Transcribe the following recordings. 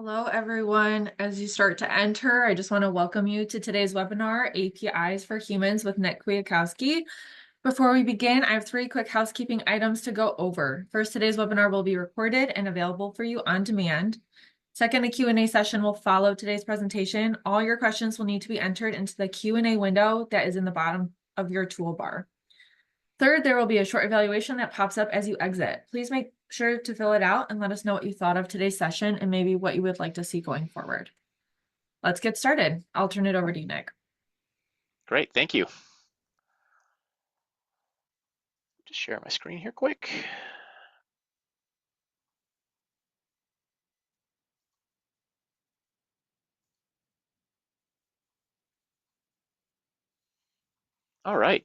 Hello, everyone. As you start to enter, I just want to welcome you to today's webinar, APIs for Humans with Nick Kwiatkowski. Before we begin, I have 3 quick housekeeping items to go over. First, today's webinar will be recorded and available for you on demand. Second, the Q&A session will follow today's presentation. All your questions will need to be entered into the Q&A window that is in the bottom of your toolbar. Third, there will be a short evaluation that pops up as you exit. Please make sure to fill it out and let us know what you thought of today's session and maybe what you would like to see going forward. Let's get started. I'll turn it over to you, Nick. Great, thank you. Just share my screen here quick. All right.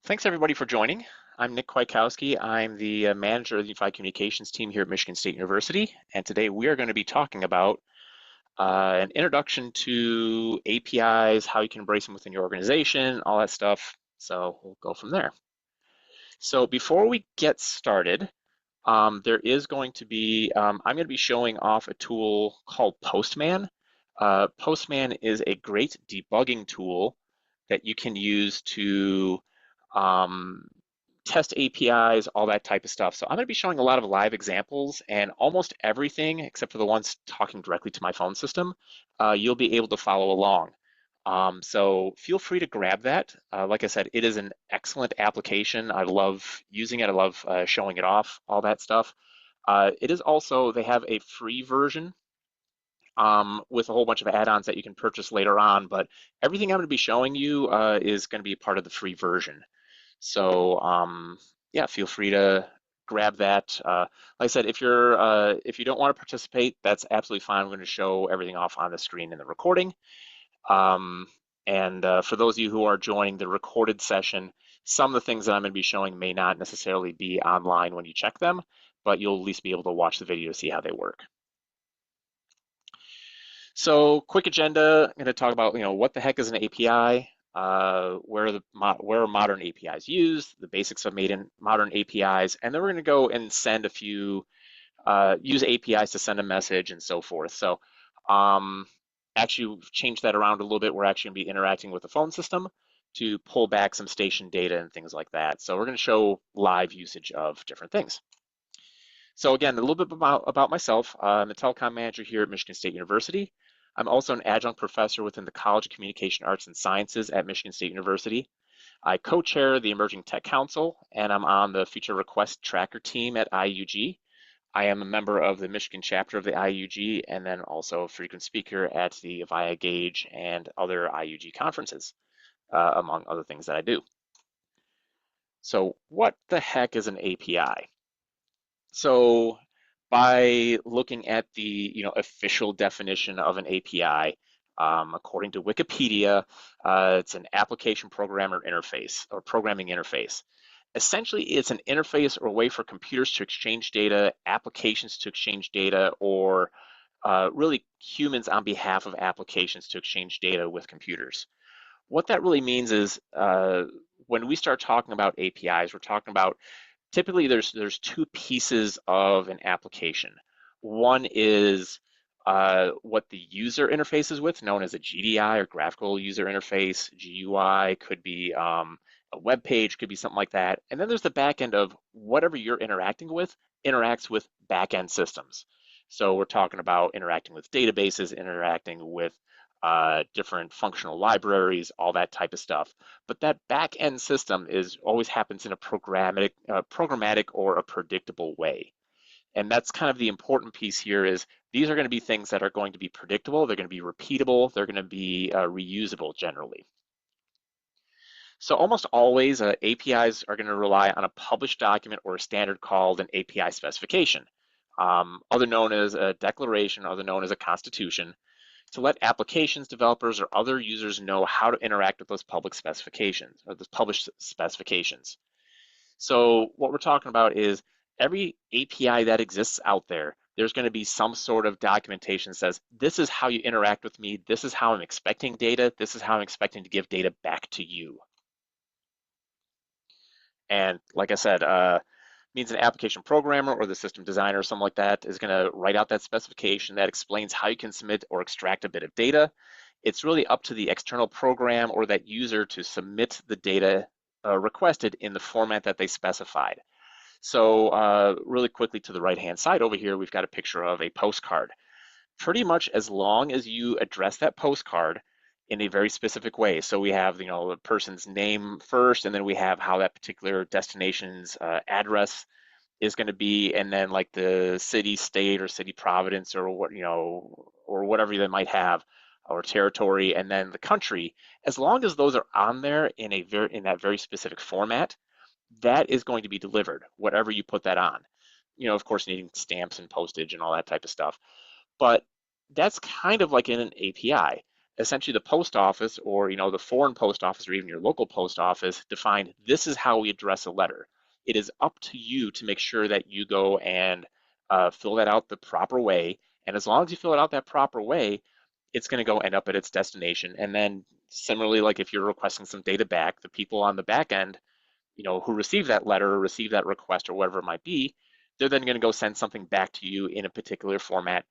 Thanks everybody for joining. I'm Nick Kwiatkowski. I'm the manager of the Unified Communications team here at Michigan State University. And today we are going to be talking about an introduction to APIs, how you can embrace them within your organization, all that stuff. So we'll go from there. So before we get started, there is going to be, I'm going to be showing off a tool called Postman. Postman is a great debugging tool that you can use to test APIs, all that type of stuff. So I'm going to be showing a lot of live examples, and almost everything, except for the ones talking directly to my phone system, you'll be able to follow along. So feel free to grab that. Like I said, it is an excellent application. I love using it. I love showing it off, all that stuff. It is also, they have a free version with a whole bunch of add-ons that you can purchase later on, but everything I'm going to be showing you is going to be part of the free version. So yeah, feel free to grab that. Like I said, if you don't want to participate, that's absolutely fine. I'm going to show everything off on the screen in the recording. For those of you who are joining the recorded session, some of the things that I'm going to be showing may not necessarily be online when you check them, but you'll at least be able to watch the video to see how they work. So quick agenda, I'm going to talk about, what the heck is an API, where are modern APIs used, the basics of modern APIs, and then we're going to go and send a few, use APIs to send a message and so forth. So actually we've changed that around a little bit. We're actually going to be interacting with the phone system to pull back some station data and things like that. So we're going to show live usage of different things. So again, a little bit about myself. I'm a telecom manager here at Michigan State University. I'm also an adjunct professor within the College of Communication Arts and Sciences at Michigan State University. I co-chair the Emerging Tech Council, and I'm on the Feature Request Tracker team at IAUG. I am a member of the Michigan chapter of the IAUG, and then also a frequent speaker at the Avaya Gauge and other IAUG conferences, among other things that I do. So what the heck is an API? So by looking at the official definition of an API, according to Wikipedia, it's an application programmer interface or programming interface. Essentially, it's an interface or a way for computers to exchange data, applications to exchange data, or really humans on behalf of applications to exchange data with computers. What that really means is when we start talking about APIs, we're talking about typically there's 2 pieces of an application. One is what the user interfaces with, known as a GDI or graphical user interface. GUI could be a web page, could be something like that. And then there's the back end of whatever you're interacting with interacts with back end systems. So we're talking about interacting with databases, interacting with different functional libraries, all that type of stuff. But that back end system always happens in a programmatic or a predictable way. And that's kind of the important piece here is these are going to be things that are going to be predictable, they're going to be repeatable, they're going to be reusable generally. So almost always APIs are going to rely on a published document or a standard called an API specification, other known as a declaration, other known as a constitution, to let applications developers or other users know how to interact with those public specifications or those published specifications. So what we're talking about is every API that exists out there, there's going to be some sort of documentation that says, this is how you interact with me, this is how I'm expecting data, this is how I'm expecting to give data back to you. And like I said, Means an application programmer or the system designer or something like that is going to write out that specification that explains how you can submit or extract a bit of data. It's really up to the external program or that user to submit the data requested in the format that they specified. So really quickly to the right-hand side over here, we've got a picture of a postcard. Pretty much as long as you address that postcard in a very specific way. So we have, the person's name first, and then we have how that particular destination's address is going to be, and then like the city, state, or city providence, or what, or whatever they might have, or territory, and then the country. As long as those are on there in that very specific format, that is going to be delivered, whatever you put that on. Of course, needing stamps and postage and all that type of stuff. But that's kind of like in an API. Essentially, the post office or the foreign post office or even your local post office define this is how we address a letter. It is up to you to make sure that you go and fill that out the proper way. And as long as you fill it out that proper way, it's going to go end up at its destination. And then similarly, like if you're requesting some data back, the people on the back end, who receive that letter or receive that request or whatever it might be, they're then going to go send something back to you in a particular format,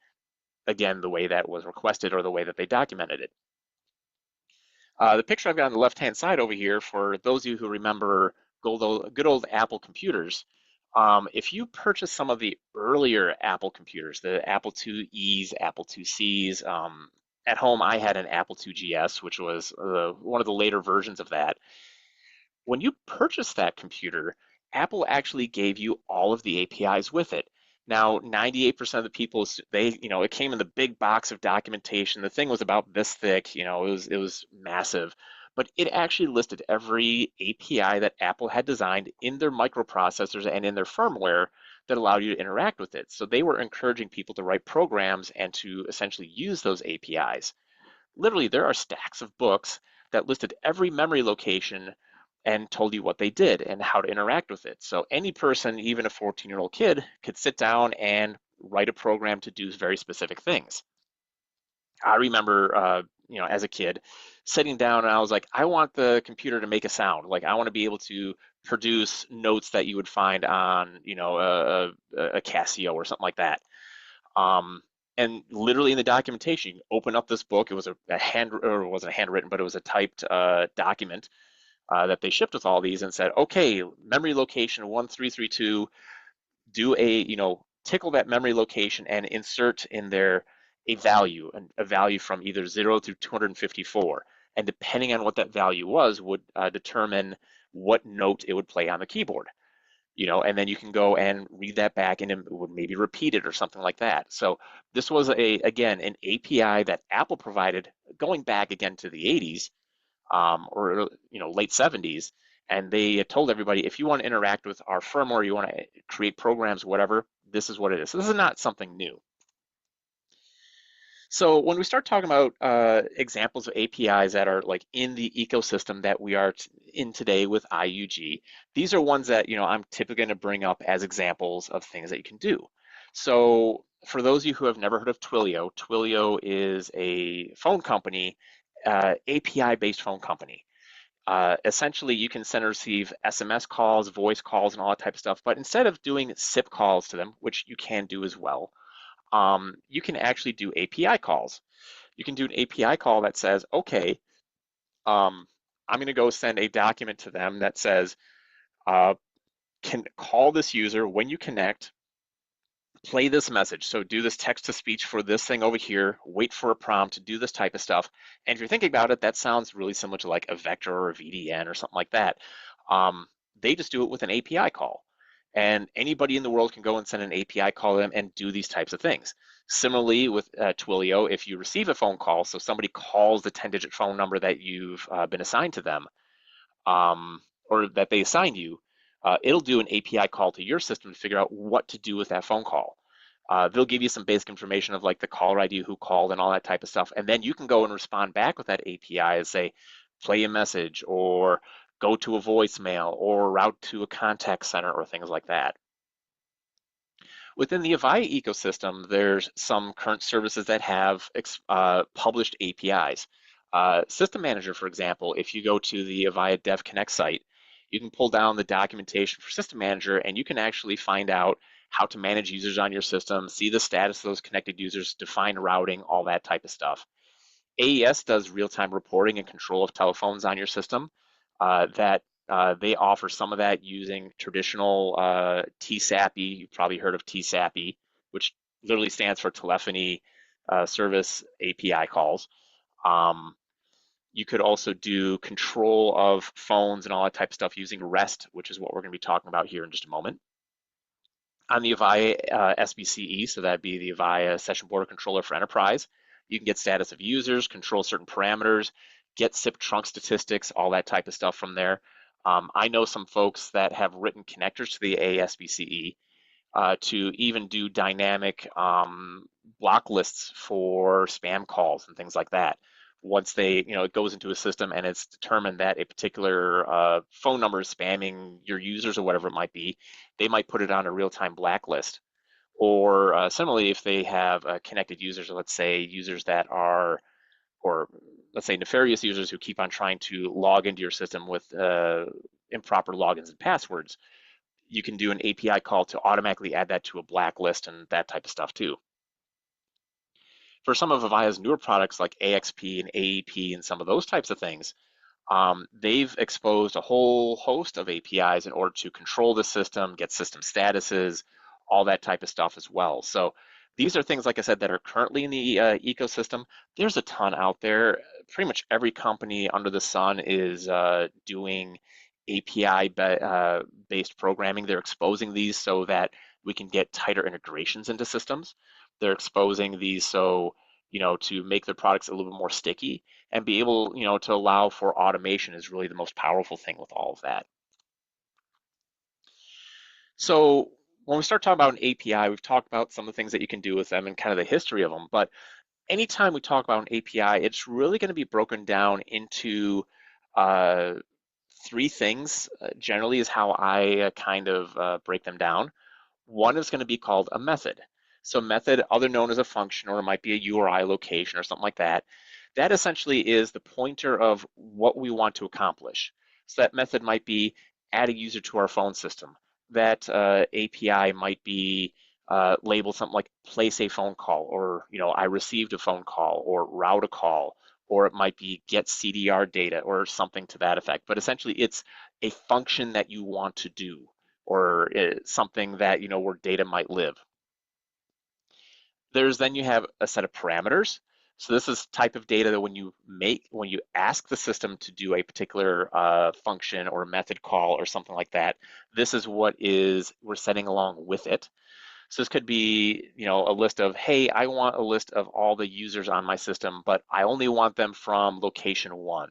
again, the way that was requested or the way that they documented it. The picture I've got on the left-hand side over here, for those of you who remember good old Apple computers, if you purchase some of the earlier Apple computers, the Apple IIe's, Apple IIc's, at home I had an Apple IIgs, which was one of the later versions of that. When you purchased that computer, Apple actually gave you all of the APIs with it. Now, 98% of the people, it came in the big box of documentation. The thing was about this thick, it was massive, but it actually listed every API that Apple had designed in their microprocessors and in their firmware that allowed you to interact with it. So they were encouraging people to write programs and to essentially use those APIs. Literally, there are stacks of books that listed every memory location and told you what they did and how to interact with it. So any person, even a 14-year-old kid, could sit down and write a program to do very specific things. I remember, as a kid, sitting down and I was like, I want the computer to make a sound. Like I want to be able to produce notes that you would find on, a Casio or something like that. And literally in the documentation, you open up this book. It was or it wasn't a handwritten, but it was a typed document that they shipped with all these and said, okay, memory location 1332, do tickle that memory location and insert in there a value from either 0 through 254. And depending on what that value was, would determine what note it would play on the keyboard. And then you can go and read that back and it would maybe repeat it or something like that. So this was again, an API that Apple provided going back again to the 80s, or late 70s, and they told everybody, if you want to interact with our firmware, you want to create programs, whatever, this is what it is. So this is not something new. So when we start talking about examples of APIs that are like in the ecosystem that we are in today with IUG, these are ones that I'm typically going to bring up as examples of things that you can do. So for those of you who have never heard of Twilio, Twilio is a phone company, API-based phone company. Essentially, you can send and receive SMS calls, voice calls, and all that type of stuff. But instead of doing SIP calls to them, which you can do as well, you can actually do API calls. You can do an API call that says, okay, I'm going to go send a document to them that says, can call this user when you connect, play this message. So do this text to speech for this thing over here, wait for a prompt to do this type of stuff. And if you're thinking about it, that sounds really similar to like a vector or a VDN or something like that. They just do it with an API call. And anybody in the world can go and send an API call to them and do these types of things. Similarly with Twilio, if you receive a phone call, so somebody calls the 10-digit phone number that you've been assigned to them, or that they assign you, it'll do an API call to your system to figure out what to do with that phone call. They'll give you some basic information of like the caller ID, who called, and all that type of stuff. And then you can go and respond back with that API and say, play a message, or go to a voicemail, or route to a contact center, or things like that. Within the Avaya ecosystem, there's some current services that have published APIs. System Manager, for example, if you go to the Avaya Dev Connect site, you can pull down the documentation for System Manager and you can actually find out how to manage users on your system, see the status of those connected users, define routing, all that type of stuff. AES does real-time reporting and control of telephones on your system. They offer some of that using traditional TSAPI. You've probably heard of TSAPI, which literally stands for Telephony Service API calls. You could also do control of phones and all that type of stuff using REST, which is what we're going to be talking about here in just a moment. On the Avaya SBCE, so that'd be the Avaya Session Border Controller for Enterprise, you can get status of users, control certain parameters, get SIP trunk statistics, all that type of stuff from there. I know some folks that have written connectors to the ASBCE to even do dynamic block lists for spam calls and things like that. Once it goes into a system and it's determined that a particular phone number is spamming your users or whatever it might be, they might put it on a real-time blacklist. Or similarly, if they have connected users, let's say users that are, or let's say nefarious users who keep on trying to log into your system with improper logins and passwords, you can do an API call to automatically add that to a blacklist and that type of stuff too. For some of Avaya's newer products like AXP and AEP and some of those types of things, they've exposed a whole host of APIs in order to control the system, get system statuses, all that type of stuff as well. So these are things, like I said, that are currently in the ecosystem. There's a ton out there. Pretty much every company under the sun is doing API-based programming. They're exposing these so that we can get tighter integrations into systems. They're exposing these so, to make their products a little bit more sticky and be able, to allow for automation is really the most powerful thing with all of that. So when we start talking about an API, we've talked about some of the things that you can do with them and kind of the history of them. But anytime we talk about an API, it's really going to be broken down into uh, three things, generally is how I kind of break them down. One is going to be called a method. So method, other known as a function, or it might be a URI location or something like that. That essentially is the pointer of what we want to accomplish. So that method might be add a user to our phone system. That API might be labeled something like place a phone call, or I received a phone call, or route a call, or it might be get CDR data or something to that effect. But essentially, it's a function that you want to do, or something that where data might live. Then you have a set of parameters. So this is type of data that when you ask the system to do a particular function or method call or something like that, this is what we're setting along with it. So this could be, a list of, hey, I want a list of all the users on my system, but I only want them from location 1.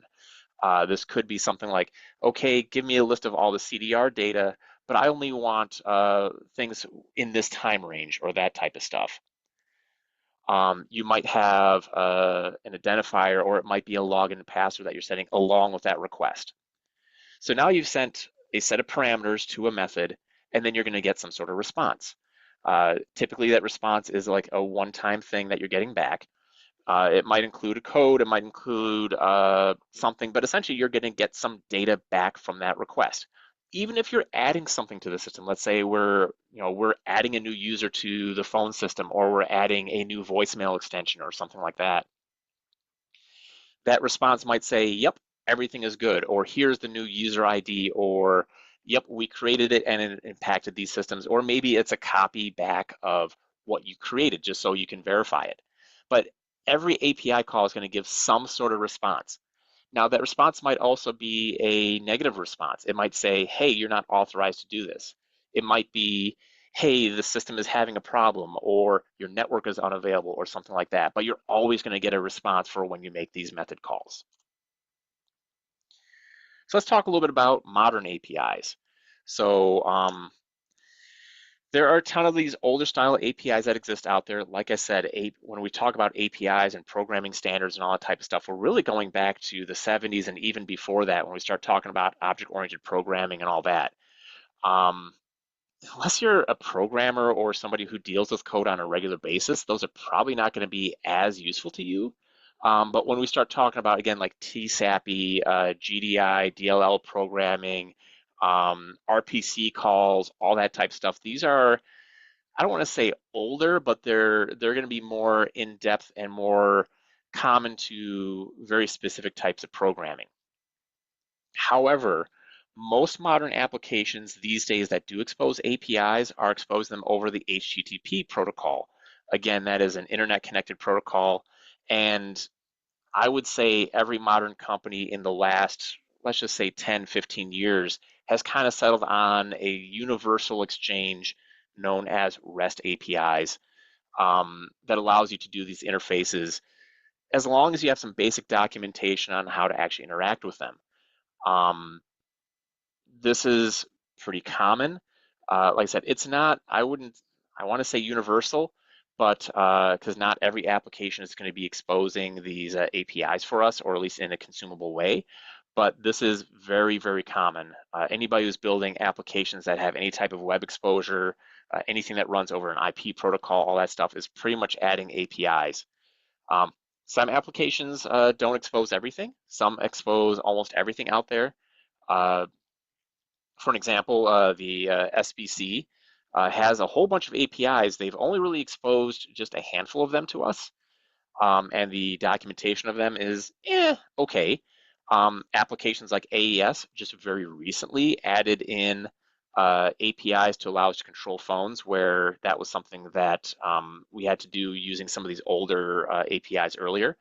This could be something like, okay, give me a list of all the CDR data, but I only want things in this time range or that type of stuff. You might have an identifier, or it might be a login and password that you're setting along with that request. So now you've sent a set of parameters to a method, and then you're going to get some sort of response. Typically, that response is like a one-time thing that you're getting back. It might include a code, it might include something, but essentially you're going to get some data back from that request. Even if you're adding something to the system, let's say we're adding a new user to the phone system, or we're adding a new voicemail extension or something like that. That response might say, yep, everything is good, or here's the new user ID, or yep, we created it and it impacted these systems, or maybe it's a copy back of what you created just so you can verify it. But every API call is going to give some sort of response. Now, that response might also be a negative response. It might say, hey, you're not authorized to do this. It might be, hey, the system is having a problem, or your network is unavailable, or something like that. But you're always going to get a response for when you make these method calls. So let's talk a little bit about modern APIs. So there are a ton of these older style APIs that exist out there. Like I said, when we talk about APIs and programming standards and all that type of stuff, we're really going back to the 70s and even before that when we start talking about object-oriented programming and all that. Unless you're a programmer or somebody who deals with code on a regular basis, those are probably not going to be as useful to you. But when we start talking about, again, like TSAPI, GDI, DLL programming, RPC calls, all that type of stuff. These are, I don't want to say older, but they're going to be more in depth and more common to very specific types of programming. However, most modern applications these days that do expose APIs are exposing them over the HTTP protocol. Again, that is an internet connected protocol. And I would say every modern company in the last, let's just say 10, 15 years has kind of settled on a universal exchange known as REST APIs that allows you to do these interfaces as long as you have some basic documentation on how to actually interact with them. Um, this is pretty common. Like I said, it's not, I want to say universal, but because not every application is going to be exposing these APIs for us, or at least in a consumable way. But this is very, very common. Anybody who's building applications that have any type of web exposure, anything that runs over an IP protocol, all that stuff is pretty much adding APIs. Um, some applications don't expose everything. Some expose almost everything out there. Uh, for an example, the SBC has a whole bunch of APIs. They've only really exposed just a handful of them to us, and the documentation of them is okay. Applications like AES just very recently added in APIs to allow us to control phones, where that was something that we had to do using some of these older APIs earlier.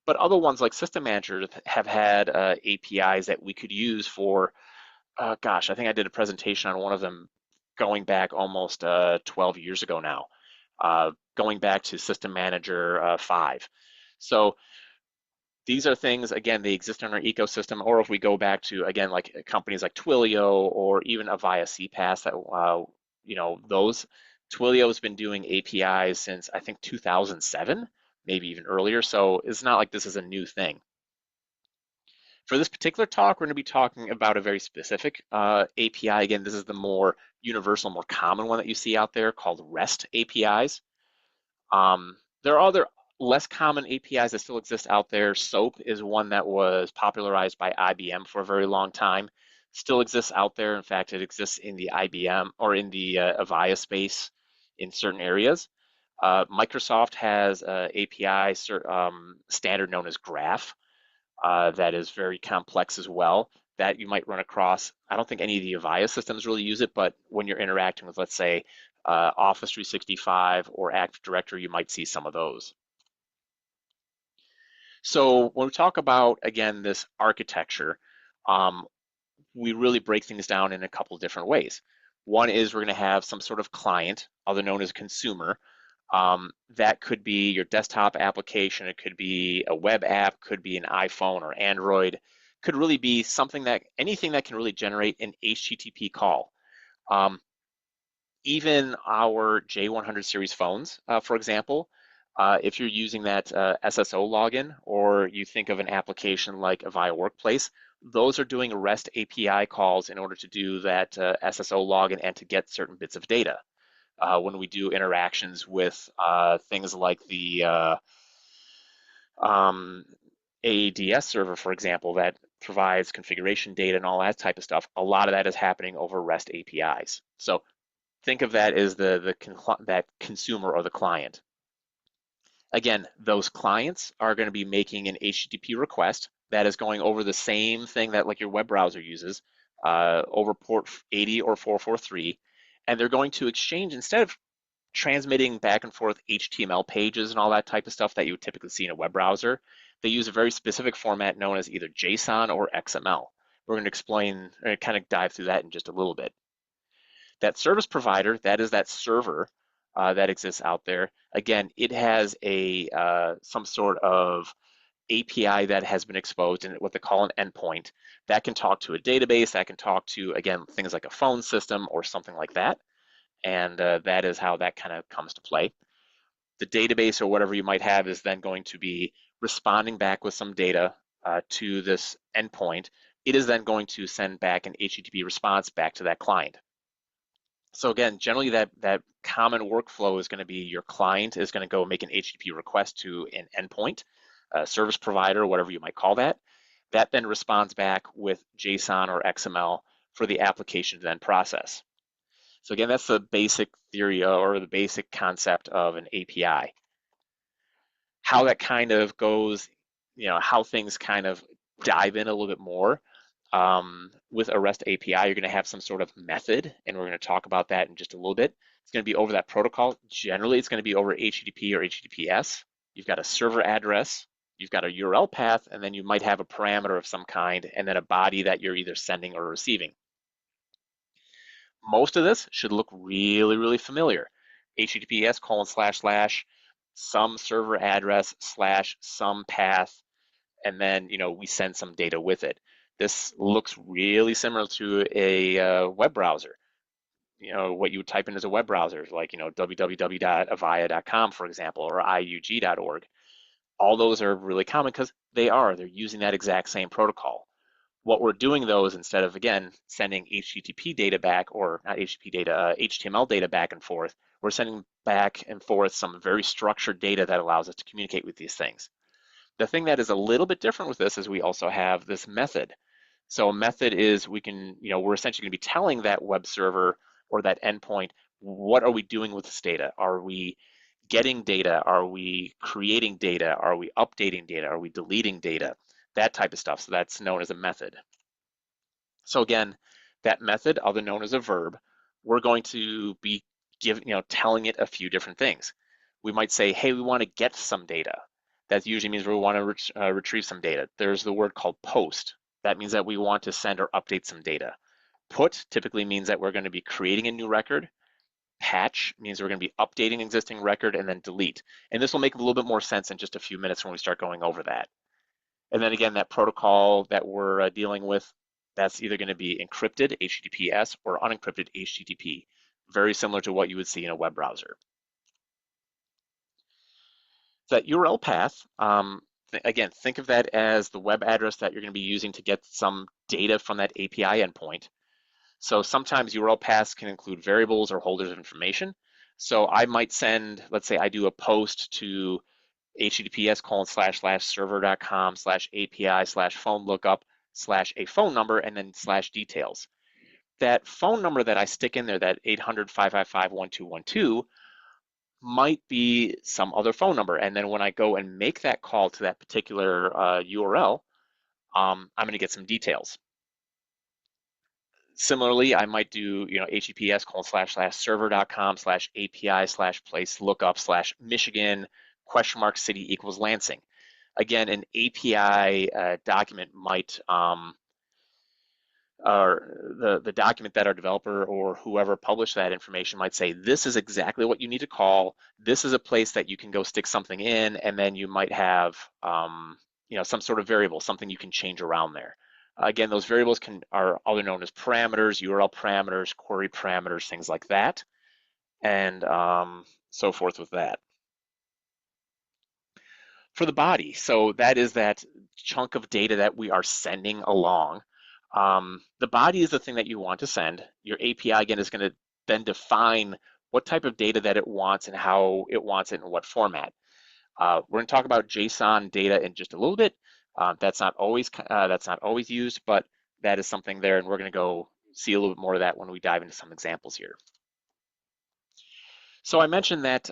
But other ones like System Manager have had APIs that we could use for gosh, I think I did a presentation on one of them going back almost 12 years ago now, going back to System Manager 5. So these are things, again, they exist in our ecosystem, or if we go back to, again, like companies like Twilio or even Avaya CPaaS, that, those, Twilio has been doing APIs since I think 2007, maybe even earlier. So it's not like this is a new thing. For this particular talk, we're going to be talking about a very specific API. Again, this is the more universal, more common one that you see out there called REST APIs. There are other less common APIs that still exist out there. SOAP is one that was popularized by IBM for a very long time. Still exists out there. In fact, it exists in the IBM or in the Avaya space in certain areas. Microsoft has an API standard known as Graph that is very complex as well, that you might run across. I don't think any of the Avaya systems really use it, but when you're interacting with, let's say, Office 365 or Active Directory, you might see some of those. So when we talk about, again, this architecture, we really break things down in a couple of different ways. One is we're going to have some sort of client, other known as consumer. That could be your desktop application. It could be a web app, could be an iPhone or Android, could really be something that, anything that can really generate an HTTP call. Even our J100 series phones, for example, if you're using that SSO login, or you think of an application like Avaya Workplace, those are doing REST API calls in order to do that SSO login and to get certain bits of data. When we do interactions with things like the AADS server, for example, that provides configuration data and all that type of stuff, a lot of that is happening over REST APIs. So think of that as that consumer or the client. Again, those clients are going to be making an HTTP request that is going over the same thing that like your web browser uses, over port 80 or 443, and they're going to exchange, instead of transmitting back and forth HTML pages and all that type of stuff that you would typically see in a web browser, they use a very specific format known as either JSON or XML. We're going to explain, or kind of dive through that in just a little bit. That service provider, that is that server that exists out there. Again, it has a some sort of API that has been exposed in what they call an endpoint that can talk to a database, that can talk to, again, things like a phone system or something like that. And that is how that kind of comes to play. The database or whatever you might have is then going to be responding back with some data to this endpoint. It is then going to send back an HTTP response back to that client. So again, generally that common workflow is going to be your client is going to go make an HTTP request to an endpoint, service provider, whatever you might call that. That then responds back with JSON or XML for the application to then process. So again, that's the basic theory or the basic concept of an API. How that kind of goes, how things kind of dive in a little bit more. With a REST API, you're going to have some sort of method, and we're going to talk about that in just a little bit. It's going to be over that protocol. Generally, it's going to be over HTTP or HTTPS. You've got a server address, you've got a URL path, and then you might have a parameter of some kind, and then a body that you're either sending or receiving. Most of this should look really, really familiar. HTTPS : some server address / some path, and then we send some data with it. This looks really similar to a web browser. What you would type in as a web browser, like www.avaya.com, for example, or IAUG.org. All those are really common because they're using that exact same protocol. What we're doing though is instead of, again, sending HTTP data back, or not HTTP data, HTML data back and forth, we're sending back and forth some very structured data that allows us to communicate with these things. The thing that is a little bit different with this is we also have this method. So a method is we're essentially going to be telling that web server or that endpoint, what are we doing with this data? Are we getting data? Are we creating data? Are we updating data? Are we deleting data? That type of stuff. So that's known as a method. So again, that method, other known as a verb, we're going to be telling it a few different things. We might say, hey, we want to get some data. That usually means we want to retrieve some data. There's the word called post. That means that we want to send or update some data. Put typically means that we're going to be creating a new record. Patch means we're going to be updating existing record, and then delete. And this will make a little bit more sense in just a few minutes when we start going over that. And then again, that protocol that we're dealing with, that's either going to be encrypted HTTPS or unencrypted HTTP, very similar to what you would see in a web browser. That URL path, again, think of that as the web address that you're going to be using to get some data from that API endpoint. So sometimes URL paths can include variables or holders of information. So I might send, let's say I do a post to https : server.com / API / phone lookup / a phone number, and then / details. That phone number that I stick in there, that 800-555-1212, might be some other phone number. And then when I go and make that call to that particular URL, I'm going to get some details. Similarly, I might do, https : server.com / API / place lookup / Michigan / city = Lansing. Again, an API document might, or the document that our developer or whoever published that information might say, this is exactly what you need to call. This is a place that you can go stick something in, and then you might have, some sort of variable, something you can change around there. Again, those variables are other known as parameters, URL parameters, query parameters, things like that, and so forth with that. For the body, so that is that chunk of data that we are sending along. The body is the thing that you want to send. Your API, again, is going to then define what type of data that it wants and how it wants it in what format. We're going to talk about JSON data in just a little bit. That's not always used, but that is something there, and we're going to go see a little bit more of that when we dive into some examples here. So I mentioned that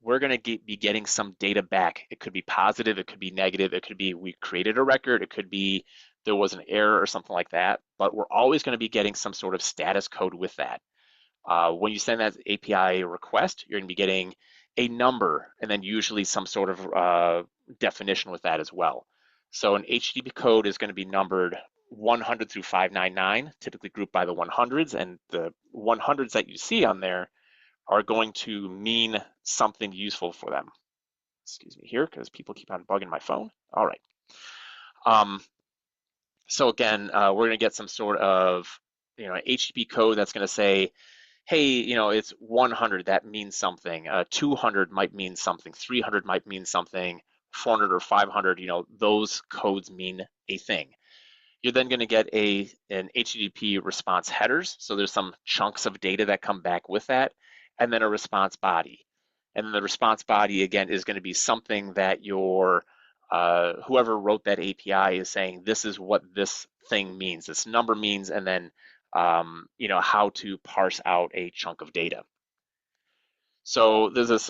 we're going to be getting some data back. It could be positive, it could be negative, it could be we created a record, it could be there was an error or something like that, but we're always going to be getting some sort of status code with that. When you send that API request, you're going to be getting a number and then usually some sort of definition with that as well. So an HTTP code is going to be numbered 100 through 599, typically grouped by the 100s, and the 100s that you see on there are going to mean something useful for them. Excuse me here, because people keep on bugging my phone. All right. So again, we're going to get some sort of HTTP code that's going to say, hey, it's 100, that means something. 200 might mean something. 300 might mean something. 400 or 500, those codes mean a thing. You're then going to get an HTTP response headers. So there's some chunks of data that come back with that, and then a response body. And then the response body, again, is going to be something that your whoever wrote that API is saying this is what this thing means, this number means, and then how to parse out a chunk of data. So there's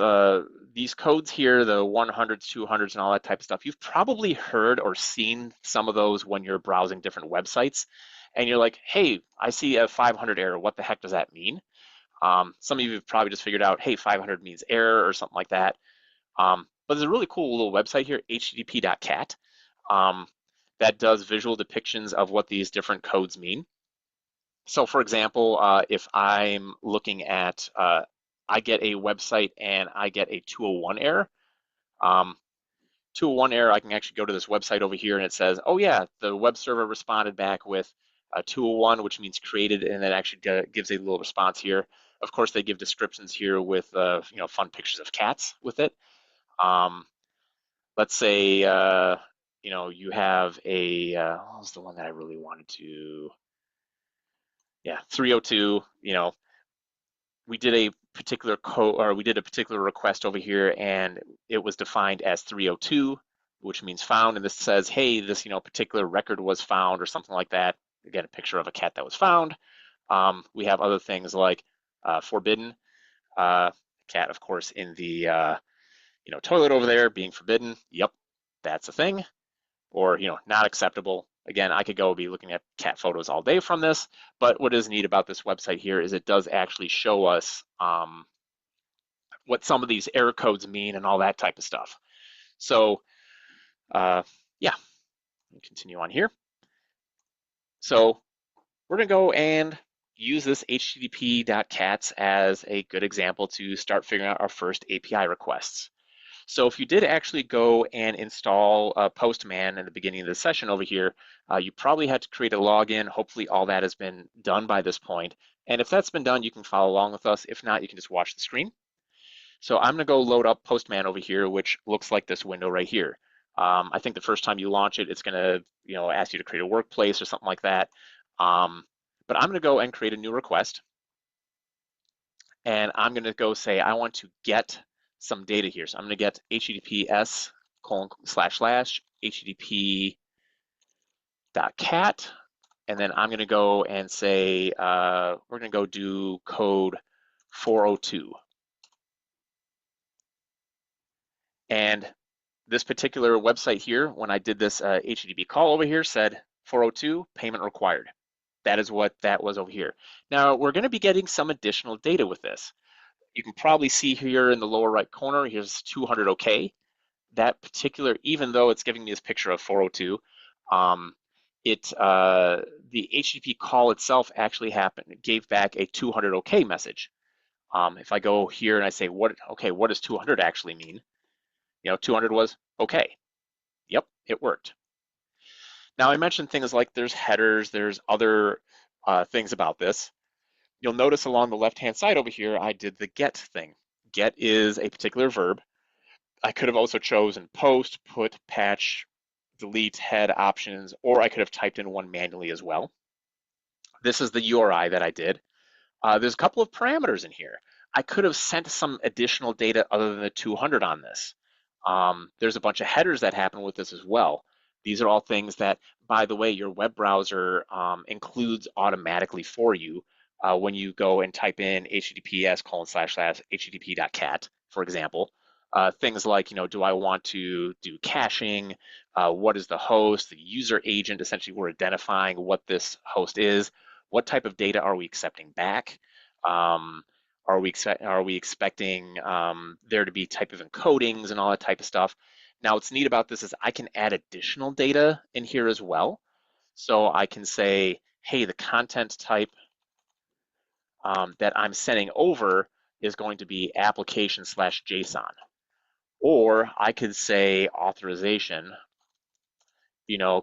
these codes here, the 100s, 200s, and all that type of stuff. You've probably heard or seen some of those when you're browsing different websites, and you're like, hey, I see a 500 error. What the heck does that mean? Some of you have probably just figured out, hey, 500 means error or something like that. But there's a really cool little website here, http.cat, that does visual depictions of what these different codes mean. So for example, if I'm looking at, I get a website and I get a 201 error. 201 error, I can actually go to this website over here and it says, oh yeah, the web server responded back with a 201, which means created, and it actually gives a little response here. Of course, they give descriptions here with fun pictures of cats with it. Let's say you have a what was the one that I really wanted to? Yeah, 302. We did a particular code, or we did a particular request over here, and it was defined as 302, which means found. And this says, hey, this particular record was found, or something like that. Again, a picture of a cat that was found. We have other things like forbidden. Cat, of course, in the toilet over there being forbidden. Yep, that's a thing. Or not acceptable. Again, I could go be looking at cat photos all day from this, but what is neat about this website here is it does actually show us what some of these error codes mean and all that type of stuff. So yeah, continue on here. So we're gonna go and use this http.cats as a good example to start figuring out our first API requests. So if you did actually go and install Postman in the beginning of the session over here, you probably had to create a login. Hopefully all that has been done by this point. And if that's been done, you can follow along with us. If not, you can just watch the screen. So I'm gonna go load up Postman over here, which looks like this window right here. I think the first time you launch it, it's gonna ask you to create a workplace or something like that. But I'm gonna go and create a new request. And I'm gonna go say, I want to get some data here. So I'm gonna get https http.cat, and then I'm gonna go and say, we're gonna go do code 402. And this particular website here, when I did this HTTP call over here, said 402, payment required. That is what that was over here. Now, we're going to be getting some additional data with this. You can probably see here in the lower right corner, here's 200 OK. That particular, even though it's giving me this picture of 402, the HTTP call itself actually gave back a 200 OK message. If I go here and I say, what does 200 actually mean? 200 was okay. Yep, it worked. Now I mentioned things like there's headers, there's other things about this. You'll notice along the left-hand side over here, I did the get thing. Get is a particular verb. I could have also chosen post, put, patch, delete, head options, or I could have typed in one manually as well. This is the URI that I did. There's a couple of parameters in here. I could have sent some additional data other than the 200 on this. There's a bunch of headers that happen with this as well. These are all things that, by the way, your web browser includes automatically for you when you go and type in https://http.cat, for example. Things like, do I want to do caching? What is the host? The user agent, essentially, we're identifying what this host is. What type of data are we accepting back? Are we expecting there to be type of encodings and all that type of stuff? Now, what's neat about this is I can add additional data in here as well. So I can say, hey, the content type that I'm sending over is going to be application/JSON. Or I could say authorization,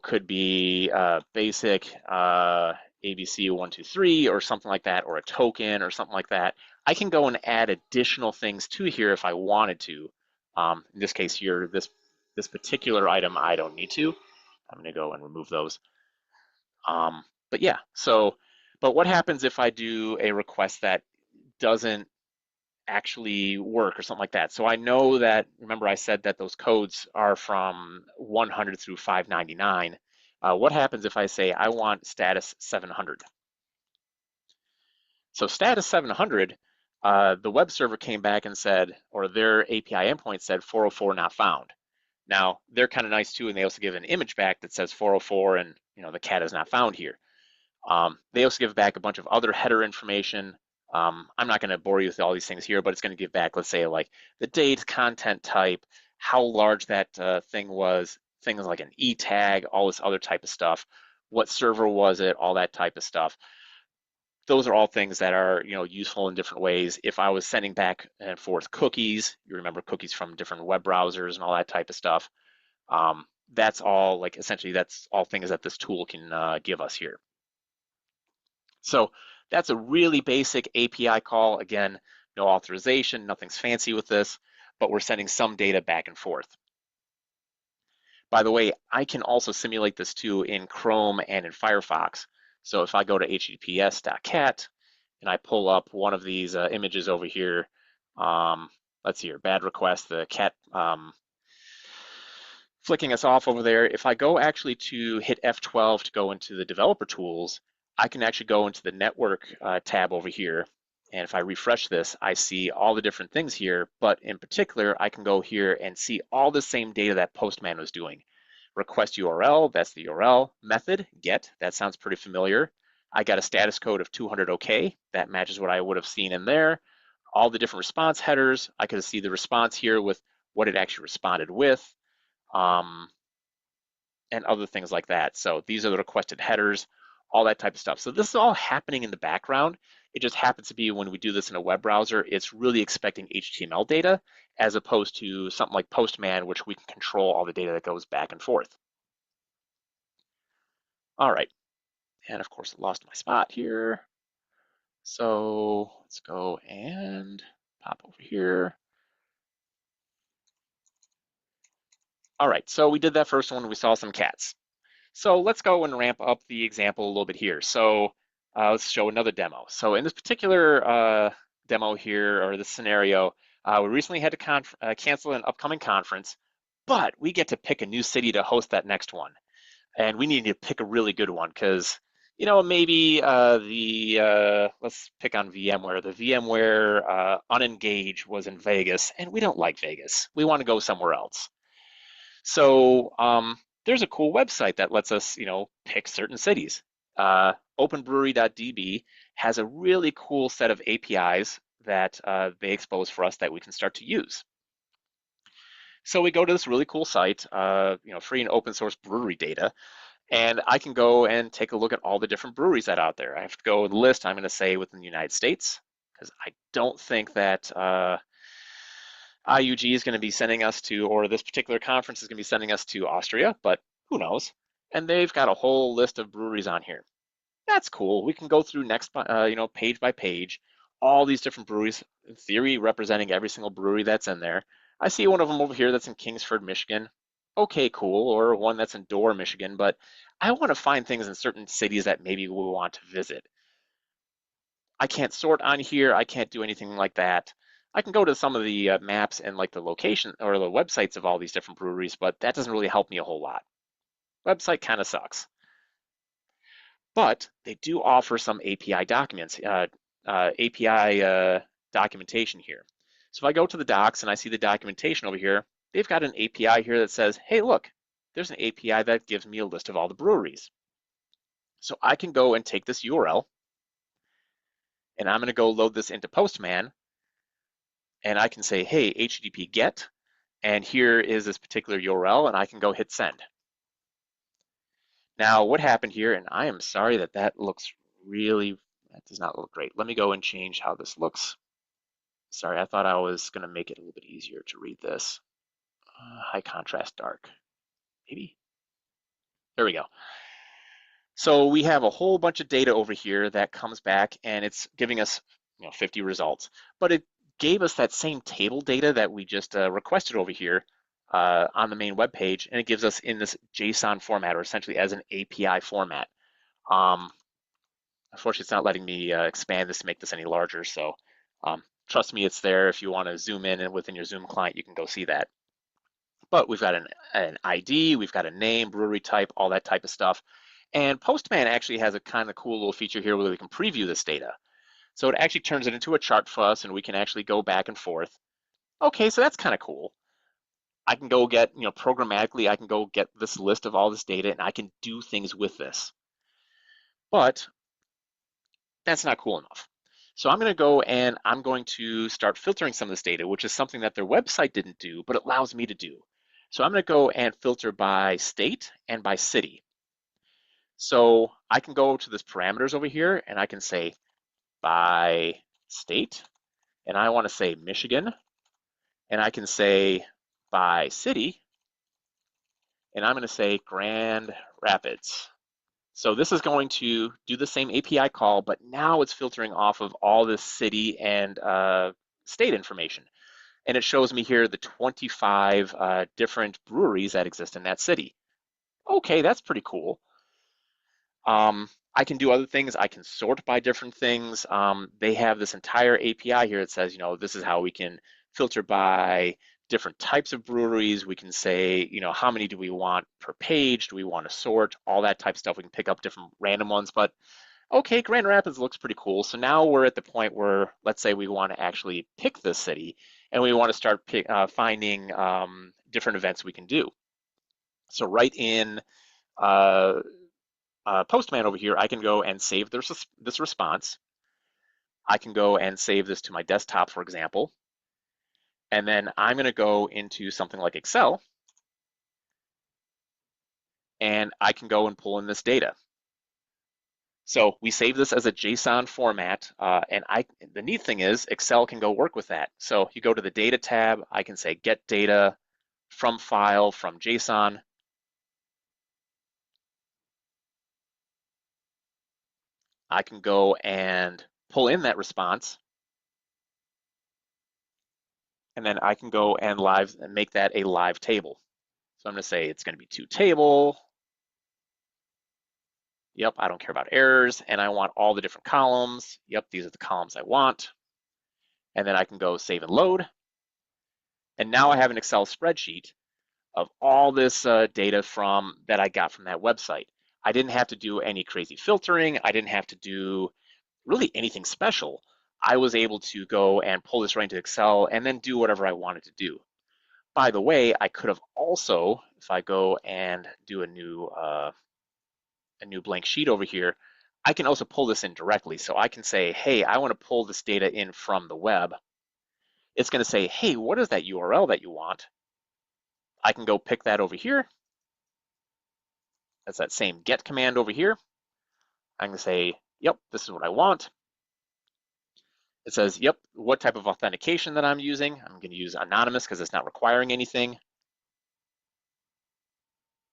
could be basic ABC123 or something like that, or a token or something like that. I can go and add additional things to here if I wanted to. In this case here, this particular item, I don't need to. I'm going to go and remove those. But yeah, but what happens if I do a request that doesn't actually work or something like that. So I know that, remember I said that those codes are from 100 through 599. What happens if I say I want status 700? So status 700, the web server came back and said, or their API endpoint said 404 not found. Now they're kind of nice too, and they also give an image back that says 404 and the cat is not found here. They also give back a bunch of other header information. I'm not going to bore you with all these things here, but it's going to give back, let's say, like the date, content type, how large that thing was, things like an E tag, all this other type of stuff. What server was it? All that type of stuff. Those are all things that are useful in different ways. If I was sending back and forth cookies, you remember cookies from different web browsers and all that type of stuff. That's all essentially that's all things that this tool can give us here. So that's a really basic API call. Again, no authorization, nothing's fancy with this, but we're sending some data back and forth. By the way, I can also simulate this too in Chrome and in Firefox. So if I go to https.cat and I pull up one of these images over here, let's see here, bad request, the cat flicking us off over there. If I go actually to hit F12 to go into the developer tools, I can actually go into the network tab over here. And if I refresh this, I see all the different things here, but in particular, I can go here and see all the same data that Postman was doing. Request URL, that's the URL. Method, get, that sounds pretty familiar. I got a status code of 200 OK, that matches what I would have seen in there. All the different response headers, I could see the response here with what it actually responded with. And other things like that. So these are the requested headers, all that type of stuff. So this is all happening in the background. It just happens to be when we do this in a web browser, it's really expecting HTML data as opposed to something like Postman, which we can control all the data that goes back and forth. All right, and of course I lost my spot here. So let's go and pop over here. All right, so we did that first one, we saw some cats. So let's go and ramp up the example a little bit here. So let's show another demo. So in this particular demo here, or this scenario, we recently had to cancel an upcoming conference, but we get to pick a new city to host that next one. And we need to pick a really good one because, maybe let's pick on VMware. The VMware Unengage was in Vegas, and we don't like Vegas. We want to go somewhere else. So there's a cool website that lets us, pick certain cities. Openbrewery.db has a really cool set of APIs that they expose for us that we can start to use. So we go to this really cool site, free and open source brewery data, and I can go and take a look at all the different breweries that are out there. I have to go and list, I'm going to say within the United States, because I don't think that IUG is going to be sending us to, or this particular conference is going to be sending us to Austria, but who knows? And they've got a whole list of breweries on here. That's cool. We can go through page by page, all these different breweries, in theory representing every single brewery that's in there. I see one of them over here that's in Kingsford, Michigan. Okay, cool. Or one that's in Dorr, Michigan, but I want to find things in certain cities that maybe we want to visit. I can't sort on here. I can't do anything like that. I can go to some of the maps and like the location or the websites of all these different breweries, but that doesn't really help me a whole lot. Website kind of sucks. But they do offer some API documents, API documentation here. So if I go to the docs and I see the documentation over here, they've got an API here that says, hey, look, there's an API that gives me a list of all the breweries. So I can go and take this URL and I'm going to go load this into Postman. And I can say, hey, HTTP GET, and here is this particular URL, and I can go hit send. Now, what happened here, and I am sorry that looks that does not look great. Let me go and change how this looks. Sorry, I thought I was going to make it a little bit easier to read this. High contrast dark, maybe. There we go. So we have a whole bunch of data over here that comes back, and it's giving us 50 results. But it gave us that same table data that we just requested over here on the main web page, and it gives us in this JSON format, or essentially as an API format. Unfortunately, it's not letting me expand this to make this any larger, so trust me, it's there. If you want to zoom in and within your Zoom client, you can go see that. But we've got an ID, we've got a name, brewery type, all that type of stuff. And Postman actually has a kind of cool little feature here where we can preview this data. So it actually turns it into a chart for us, and we can actually go back and forth. Okay, so that's kind of cool. I can go get, programmatically, I can go get this list of all this data, and I can do things with this. But that's not cool enough. So I'm going to go and I'm going to start filtering some of this data, which is something that their website didn't do, but it allows me to do. So I'm going to go and filter by state and by city. So I can go to this parameters over here and I can say by state, and I want to say Michigan, and I can say by city, and I'm going to say Grand Rapids. So this is going to do the same API call, but now it's filtering off of all this city and state information. And it shows me here the 25 different breweries that exist in that city. Okay, that's pretty cool. I can do other things. I can sort by different things. They have this entire API here that says, this is how we can filter by different types of breweries. We can say, how many do we want per page? Do we want to sort? All that type of stuff. We can pick up different random ones. But okay, Grand Rapids looks pretty cool. So now we're at the point where, let's say we want to actually pick this city and we want to start finding different events we can do. So right in Postman over here, I can go and save this response. I can go and save this to my desktop, for example. And then I'm going to go into something like Excel, and I can go and pull in this data. So we save this as a JSON format, and the neat thing is Excel can go work with that. So you go to the Data tab, I can say Get Data from File, from JSON. I can go and pull in that response, and then I can go and make that a live table. So I'm going to say it's going to be to table. Yep, I don't care about errors, and I want all the different columns. Yep, these are the columns I want. And then I can go save and load. And now I have an Excel spreadsheet of all this data that I got from that website. I didn't have to do any crazy filtering. I didn't have to do really anything special. I was able to go and pull this right into Excel and then do whatever I wanted to do. By the way, I could have also, if I go and do a new blank sheet over here, I can also pull this in directly. So I can say, hey, I want to pull this data in from the web. It's going to say, hey, what is that URL that you want? I can go pick that over here. That's that same get command over here. I'm going to say, yep, this is what I want. It says, yep, what type of authentication that I'm using. I'm going to use anonymous because it's not requiring anything.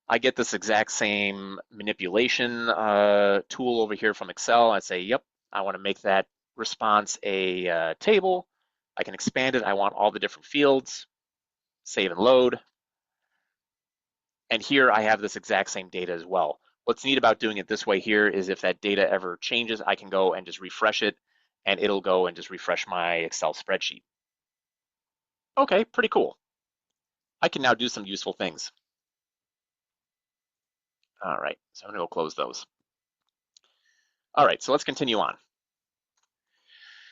I get this exact same manipulation tool over here from Excel. I say, yep, I want to make that response a table. I can expand it. I want all the different fields, save and load. And here I have this exact same data as well. What's neat about doing it this way here is if that data ever changes, I can go and just refresh it, and it'll go and just refresh my Excel spreadsheet. Okay, pretty cool. I can now do some useful things. All right, so I'm gonna go close those. All right, so let's continue on.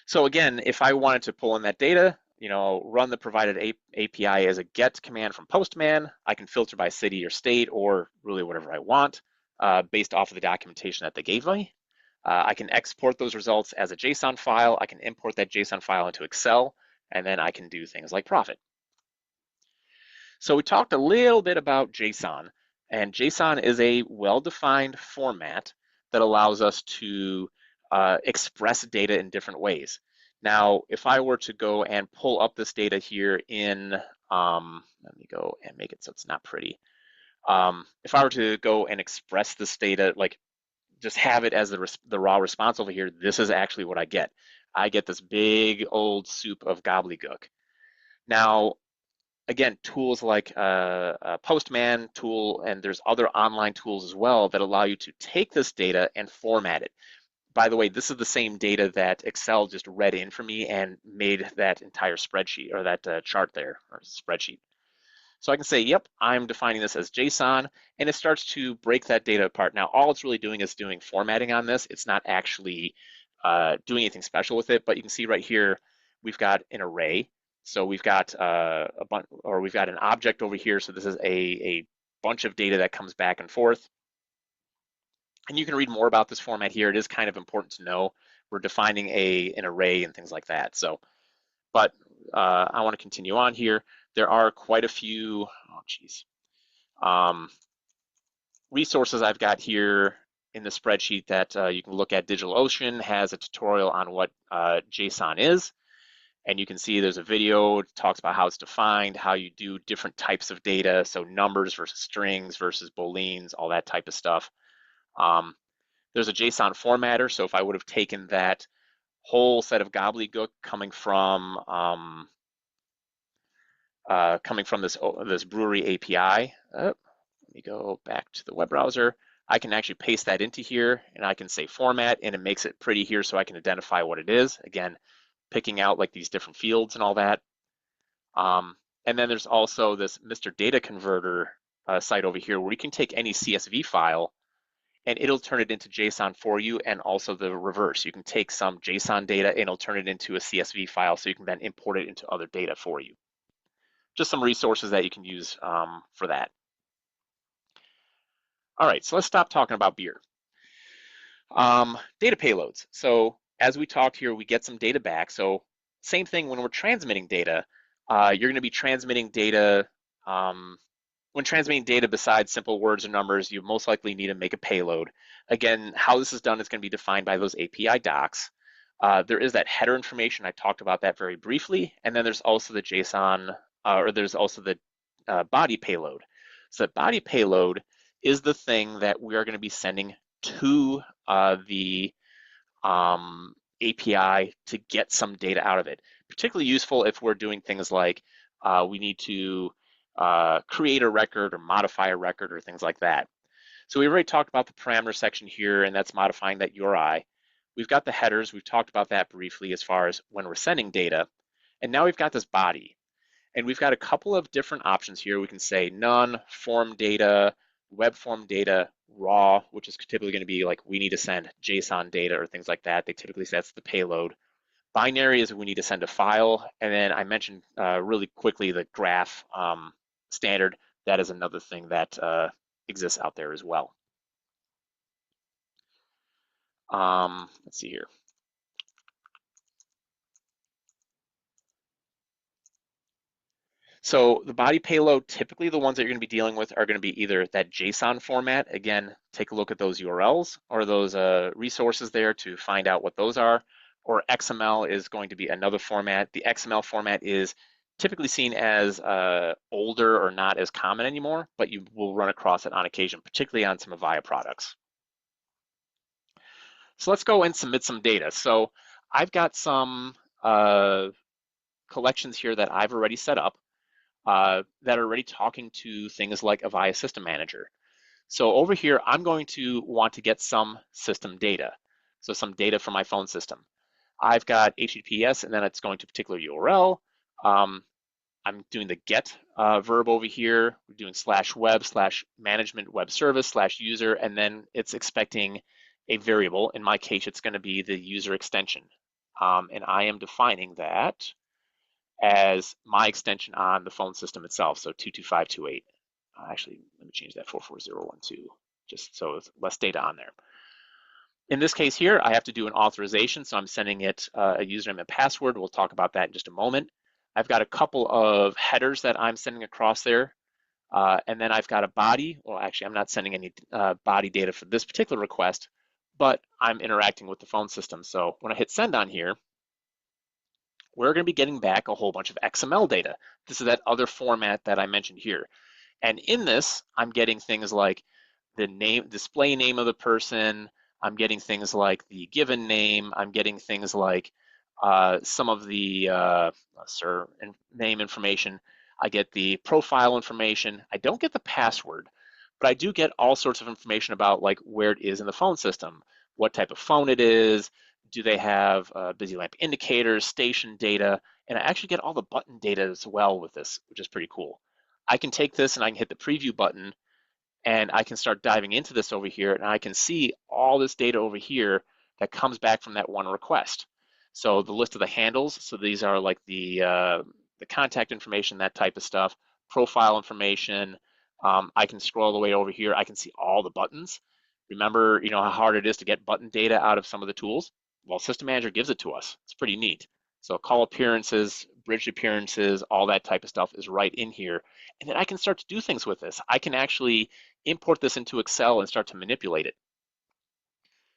So again, if I wanted to pull in that data, run the provided API as a get command from Postman, I can filter by city or state or really whatever I want based off of the documentation that they gave me. I can export those results as a JSON file. I can import that JSON file into Excel, and then I can do things like profit. So we talked a little bit about JSON, and JSON is a well-defined format that allows us to express data in different ways. Now, if I were to go and pull up this data here in, let me go and make it so it's not pretty. If I were to go and express this data, like just have it as the raw response over here, this is actually what I get. I get this big old soup of gobbledygook. Now, again, tools like Postman tool, and there's other online tools as well that allow you to take this data and format it. by the way, this is the same data that Excel just read in for me and made that entire spreadsheet or that chart there, or spreadsheet. So I can say, yep, I'm defining this as JSON, and it starts to break that data apart. Now, all it's really doing is doing formatting on this. It's not actually doing anything special with it, but you can see right here, we've got an array. So we've got we've got an object over here. So this is a bunch of data that comes back and forth. And you can read more about this format here. It is kind of important to know. We're defining an array and things like that. So, but I want to continue on here. There are quite a few, resources I've got here in the spreadsheet that you can look at. DigitalOcean has a tutorial on what JSON is. And you can see there's a video, it talks about how it's defined, how you do different types of data. So numbers versus strings versus booleans, all that type of stuff. There's a JSON formatter. So if I would have taken that whole set of gobbledygook coming from this brewery API, let me go back to the web browser. I can actually paste that into here and I can say format, and it makes it pretty here so I can identify what it is. Again, picking out like these different fields and all that. And then there's also this Mr. Data Converter site over here where you can take any CSV file and it'll turn it into JSON for you, and also the reverse. You can take some JSON data and it'll turn it into a CSV file so you can then import it into other data for you. Just some resources that you can use for that. All right, so let's stop talking about beer. Data payloads. So as we talked here, we get some data back. So same thing when we're transmitting data. You're going to be transmitting data. When transmitting data besides simple words or numbers, you most likely need to make a payload. Again, how this is done is going to be defined by those API docs. There is that header information. I talked about that very briefly. And then there's also the JSON, or there's also the body payload. So the body payload is the thing that we are going to be sending to the API to get some data out of it. Particularly useful if we're doing things like we need to create a record or modify a record or things like that. So we already talked about the parameter section here, and that's modifying that URI. We've got the headers. We've talked about that briefly as far as when we're sending data. And now we've got this body. And we've got a couple of different options here. We can say none, form data, web form data, raw, which is typically going to be like we need to send JSON data or things like that. They typically say that's the payload. Binary is we need to send a file. And then I mentioned really quickly the graph standard. That is another thing that exists out there as well. Let's see here. So the body payload, typically the ones that you're going to be dealing with are going to be either that JSON format. Again, take a look at those URLs or those resources there to find out what those are. Or XML is going to be another format. The XML format is typically seen as older or not as common anymore, but you will run across it on occasion, particularly on some Avaya products. So let's go and submit some data. So I've got some collections here that I've already set up that are already talking to things like Avaya System Manager. So over here, I'm going to want to get some system data. So some data from my phone system. I've got HTTPS, and then it's going to a particular URL. I'm doing the get verb over here. We're doing /web/management web service /user, and then it's expecting a variable. In my case, it's going to be the user extension. And I am defining that as my extension on the phone system itself, so 22528. Actually, let me change that 44012, just so it's less data on there. In this case here, I have to do an authorization, so I'm sending it a username and password. We'll talk about that in just a moment. I've got a couple of headers that I'm sending across there, and then I've got a body. Well, actually, I'm not sending any body data for this particular request, but I'm interacting with the phone system. So when I hit send on here, we're going to be getting back a whole bunch of XML data. This is that other format that I mentioned here. And in this, I'm getting things like the name, display name of the person. I'm getting things like the given name. I'm getting things like some of the name information. I get the profile information. I don't get the password, but I do get all sorts of information about like where it is in the phone system. what type of phone it is, do they have busy lamp indicators, station data, and I actually get all the button data as well with this, which is pretty cool. I can take this and I can hit the preview button and I can start diving into this over here and I can see all this data over here that comes back from that one request. So the list of the handles, so these are like the contact information, that type of stuff, profile information. I can scroll the way over here. I can see all the buttons. Remember, how hard it is to get button data out of some of the tools? Well, System Manager gives it to us. It's pretty neat. So call appearances, bridge appearances, all that type of stuff is right in here. And then I can start to do things with this. I can actually import this into Excel and start to manipulate it.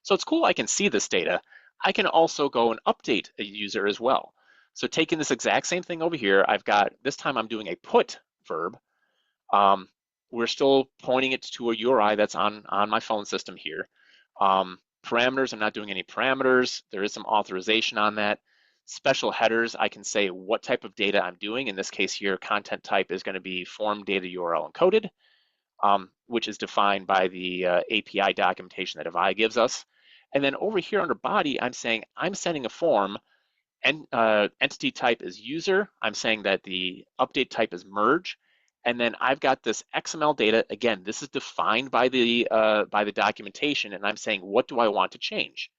So it's cool I can see this data. I can also go and update a user as well. So taking this exact same thing over here, I've got, this time I'm doing a put verb. We're still pointing it to a URI that's on my phone system here. Parameters, I'm not doing any parameters. There is some authorization on that. Special headers, I can say what type of data I'm doing. In this case here, content type is going to be form data URL encoded, which is defined by the API documentation that Avaya gives us. And then over here under body, I'm saying I'm sending a form, and entity type is user. I'm saying that the update type is merge. And then I've got this XML data. Again, this is defined by the documentation, and I'm saying, what do I want to change?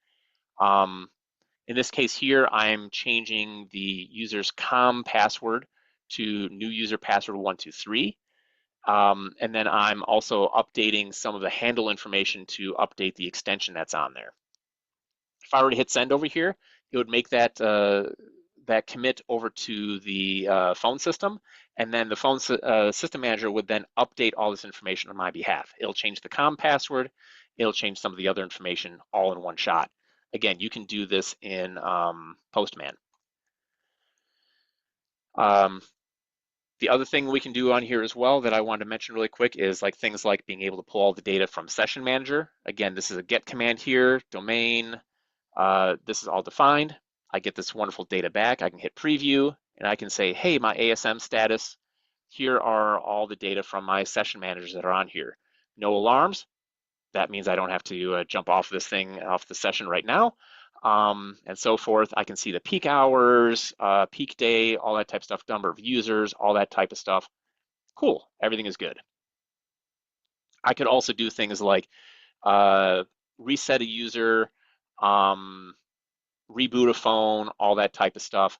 In this case here, I'm changing the user's com password to new user password 123. And then I'm also updating some of the handle information to update the extension that's on there. If I were to hit send over here, it would make that that commit over to the phone system, and then the phone system manager would then update all this information on my behalf. It'll change the com password, it'll change some of the other information all in one shot. Again, you can do this in Postman. The other thing we can do on here as well that I wanted to mention really quick is like things like being able to pull all the data from Session Manager. Again, this is a get command here, domain. This is all defined. I get this wonderful data back. I can hit preview and I can say, hey, my ASM status, here are all the data from my session managers that are on here. No alarms. That means I don't have to jump off this thing, off the session right now, and so forth. I can see the peak hours, peak day, all that type of stuff, number of users, all that type of stuff. Cool, everything is good. I could also do things like reset a user, reboot a phone, all that type of stuff.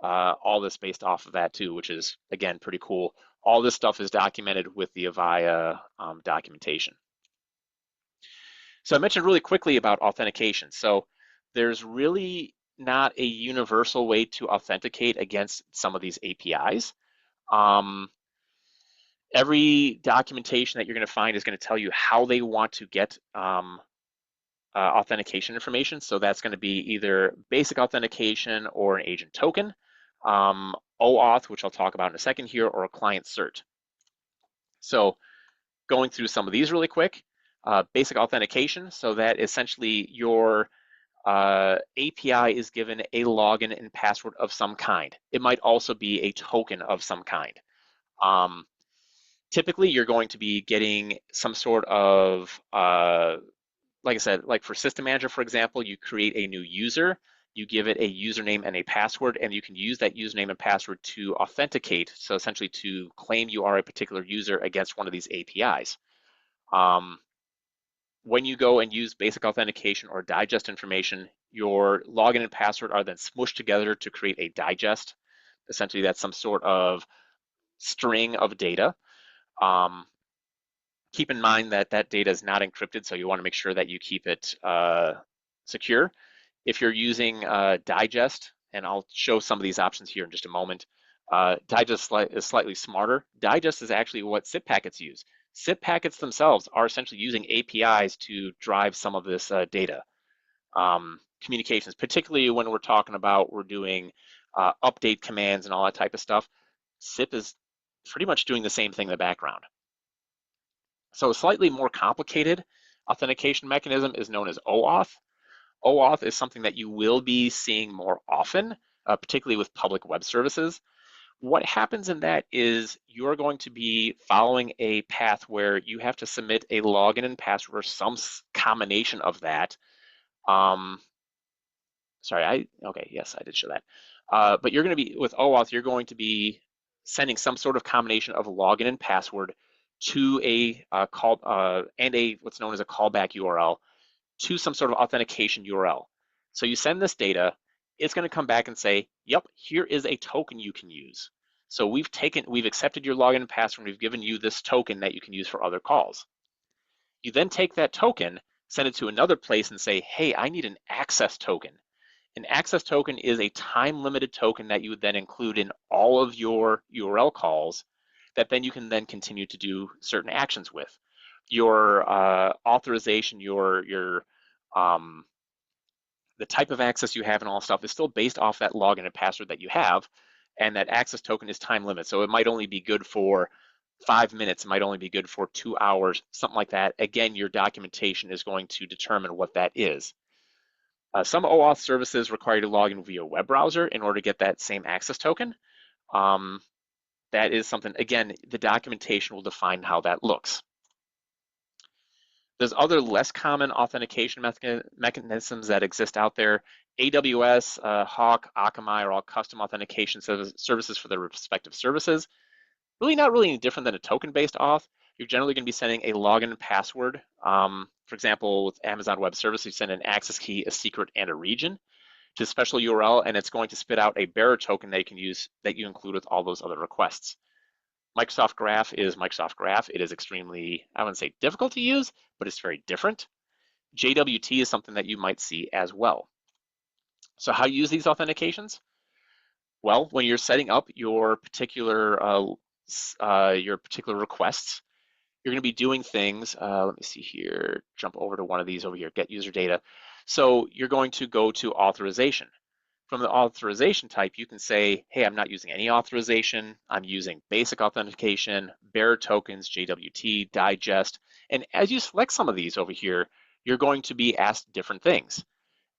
All this based off of that too, which is, again, pretty cool. All this stuff is documented with the Avaya documentation. So I mentioned really quickly about authentication. So there's really not a universal way to authenticate against some of these APIs. Every documentation that you're going to find is going to tell you how they want to get authentication information. So that's going to be either basic authentication or an agent token, OAuth, which I'll talk about in a second here, or a client cert. So going through some of these really quick, basic authentication. So that essentially your API is given a login and password of some kind. It might also be a token of some kind. Typically, you're going to be getting some sort of like I said, like for System Manager, for example, you create a new user, you give it a username and a password, and you can use that username and password to authenticate, so essentially to claim you are a particular user against one of these APIs. When you go and use basic authentication or digest information, your login and password are then smushed together to create a digest. Essentially, that's some sort of string of data. Keep in mind that that data is not encrypted, so you want to make sure that you keep it secure. If you're using digest, and I'll show some of these options here in just a moment, digest is slightly smarter. Digest is actually what SIP packets use. SIP packets themselves are essentially using APIs to drive some of this data. Communications, particularly when we're talking about we're doing update commands and all that type of stuff, SIP is pretty much doing the same thing in the background. So a slightly more complicated authentication mechanism is known as OAuth. OAuth is something that you will be seeing more often, particularly with public web services. What happens in that is you're going to be following a path where you have to submit a login and password or some combination of that Um, okay, yes, I did show that. But you're going to be, with OAuth, you're going to be sending some sort of combination of login and password to a call and a what's known as a callback URL to some sort of authentication URL. So you send this data, it's going to come back and say, yep, here is a token you can use. So we've accepted your login and password, we've given you this token that you can use for other calls. You then take that token, send it to another place and say, hey, I need an access token. An access token is a time-limited token that you would then include in all of your URL calls that then you can then continue to do certain actions with. Your authorization, um, the type of access you have and all stuff is still based off that login and password that you have, and that access token is time limit. So it might only be good for 5 minutes, it might only be good for 2 hours, something like that. Again, your documentation is going to determine what that is. Some OAuth services require you to log in via a web browser in order to get that same access token. Um, that is something, again, the documentation will define how that looks. There's other less common authentication mechanisms that exist out there. AWS, Hawk, Akamai are all custom authentication services for their respective services. Really not really any different than a token-based auth. You're generally going to be sending a login and password. For example, with Amazon Web Services, you send an access key, a secret, and a region to a special URL, and it's going to spit out a bearer token that you can use that you include with all those other requests. Microsoft Graph is Microsoft Graph. It is extremely, I wouldn't say difficult to use, but it's very different. JWT is something that you might see as well. So how you use these authentications? Well, when you're setting up your particular requests, you're going to be doing things. Let me see here. Jump over to one of these over here. Get user data. So you're going to go to authorization. From the authorization type, you can say, hey, I'm not using any authorization. I'm using basic authentication, bearer tokens, JWT, digest. And as you select some of these over here, you're going to be asked different things.